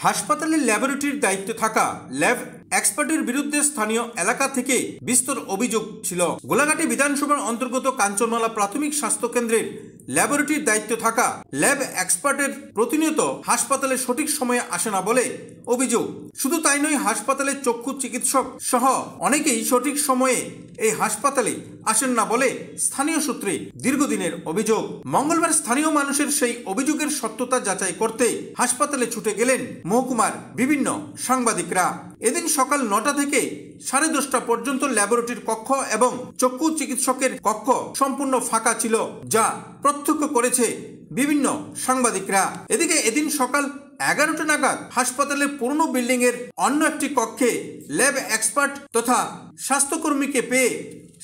হাসপাতালের ল্যাবরেটরির দায়িত্বে থাকা ল্যাব এক্সপার্টের বিরুদ্ধে স্থানীয় এলাকা থেকে বিস্তর অভিযোগ ছিল। গোলাঘাটি বিধানসভার অন্তর্গত কাঞ্চনমালা প্রাথমিক স্বাস্থ্য কেন্দ্রের ল্যাবরেটরির দায়িত্বে থাকা ল্যাব এক্সপার্টের প্রতিনিয়ত হাসপাতালে সঠিক সময়ে আসে না বলে অভিযোগ। শুধু তাই নয়, হাসপাতালের চক্ষু চিকিৎসক সহ অনেকেই সঠিক সময়ে এই হাসপাতালে আসেন না বলে স্থানীয় সূত্রে দীর্ঘদিনের অভিযোগ। মঙ্গলবার স্থানীয় মানুষের সেই অভিযোগের সত্যতা যাচাই করতে হাসপাতালে ছুটে গেলেন মহকুমার বিভিন্ন সাংবাদিকরা। এদিন সকাল 9টা থেকে 10:30 পর্যন্ত ল্যাবরেটরির কক্ষ এবং চক্ষু চিকিৎসকের কক্ষ সম্পূর্ণ ফাঁকা ছিল, যা প্রত্যক্ষ করেছে বিভিন্ন সাংবাদিকরা। এদিকে এদিন সকাল 11টা নাগাদ হাসপাতালের পুরনো বিল্ডিং এর অন্য একটি কক্ষে ল্যাব এক্সপার্ট তথা স্বাস্থ্যকর্মীকে পেয়ে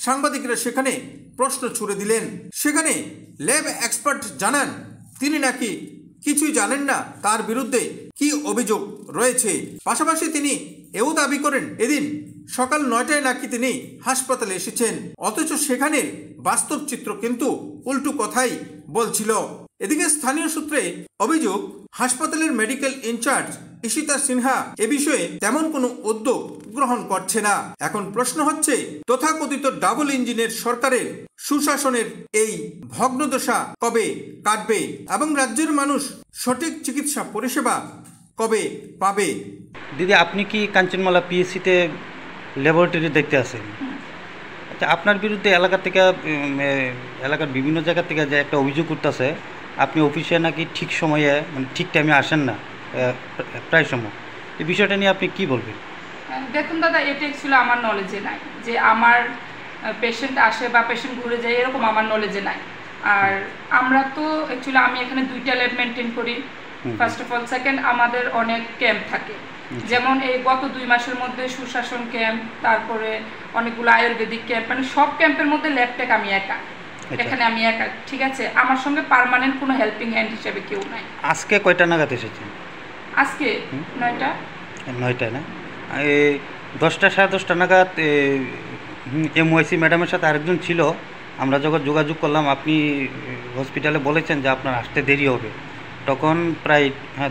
সাংবাদিকরা সেখানে প্রশ্ন ছুড়ে দিলেন। সেখানে ল্যাব এক্সপার্ট জানান তিনি নাকি কিছুই জানেন না তার বিরুদ্ধে কি অভিযোগ রয়েছে। পাশাপাশি তিনি এও দাবি করেন এদিন সকাল 9টায় নাকি তিনি হাসপাতালে এসেছেন, অথচ সেখানের বাস্তব চিত্র কিন্তু উল্টো কথাই বলছিল। এদিকে স্থানীয় সূত্রে অভিযোগ, হাসপাতালের মেডিকেল ইনচার্জ ঈশিতা সিনহা এ বিষয়ে তেমন কোনো উদ্যোগ গ্রহণ করছে না। এখন প্রশ্ন হচ্ছে, তথাকথিত ডাবল ইঞ্জিনের সরকারের সুশাসনের এই ভগ্নদশা কবে কাটবে এবং রাজ্যের মানুষ সঠিক চিকিৎসা পরিষেবা কবে পাবে? দিদি, আপনি কি কাঞ্চনমালা পিএসসিতে ল্যাবরেটরি দেখতে আসেন? আচ্ছা, আপনার বিরুদ্ধে এলাকা থেকে এলাকার বিভিন্ন জায়গা থেকে যে একটা অভিযোগ করতেছে, আপনি অফিসে নাকি ঠিক সময়ে মানে ঠিক টাইমে আসেন না প্রায় সময়। এই বিষয়টা নিয়ে আপনি কি বলবেন? দেখুন দাদা, এটা অ্যাকচুয়ালি আমার নলেজে নাই যে আমার পেশেন্ট আসে বা পেশেন্ট ঘুরে যায়, এরকম আমার নলেজে নাই। আর আমরা তো অ্যাকচুয়ালি আমি এখানে 2টা ল্যাব মেনটেন করি, ফার্স্ট অফ অল। সেকেন্ড, আমাদের অনেক ক্যাম্প থাকে, যেমন এই গত 2 মাসের মধ্যে সুশাসন ক্যাম্প, তারপরে অনেকগুলো আয়ুর্বেদিক ক্যাম্প, মানে সব ক্যাম্পের মধ্যে ল্যাব টেক আমি একা, এখানে আমি একা, ঠিক আছে? আমার সঙ্গে পার্মানেন্ট কোনো হেল্পিং হ্যান্ড হিসেবে কেউ নাই। আজকে কয়টা নাগাদ এসেছেন? আজকে 9টা না, এই 10টা 10:30 নাগাদ এমওয়াইসি ম্যাডামের সাথে আরেকজন ছিল। আমরা যখন যোগাযোগ করলাম, আপনি হসপিটালে বলেছেন যে আপনার আসতে দেরি হবে, তখন প্রায়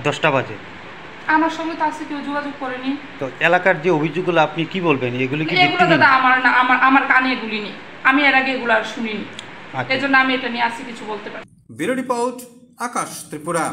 10টা বাজে। আমার সঙ্গে তো আজকে কেউ যোগাযোগ করেনি। তো এলাকার যে অভিযোগগুলো আপনি কি বলবেন? এগুলো কি দাদা আমার কানে এগুলি নেই, আমি এর আগে এগুলো আর শুনিনি, এজন্য আমি এটা নিয়ে আজকে কিছু বলতে পারি। ব্যুরো রিপোর্ট, আকাশ ত্রিপুরা।